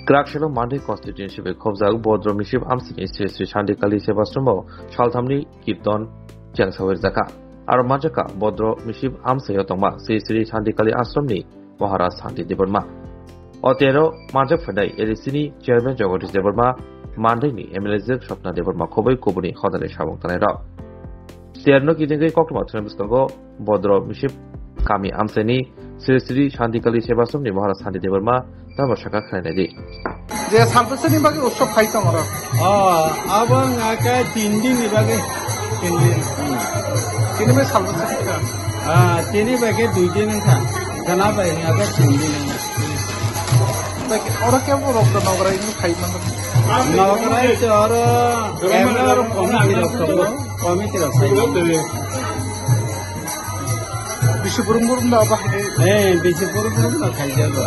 Grakshelo Mandi constituency be khobjak Bodro Mishib Amsini Sri Sri Shandikali Sebastromo Shalthamni Kirton Changsawer Zaka Aro Majaka Bodro Mishib Amsayo Tongma Sri Sri Shandikali Asromni Maharaj Shanti Deborma Otero Majak Fadai Elisini Chairman Jagadish Deborma Mandini MLZ Shopna Deborma Khoboi Kubuni Khodale Shabong Tanero Tierno Kidingai Kokma Trembuskago Bodro Mishib Kami Amseni Sri Sri Shandikali Sebastromo Maharaj Shanti Deborma Tamashaka Khanedi যে সান্তোষের বাকি উৎসব খাইতাম আমরা আবার আকা 3 দিন বাকি 3 দিন কিনবে সান্তোষ তিনি বাকি 2 দিন খা জানা পাই আকা 3 দিন বাকি ওরা কেমন রক্ত নগরা ইনি খাই মানে নগরা আর এমআর কমিটি রাখছে বিশ্বপুরম না বাকি বিশ্বপুরম না খাই যাবে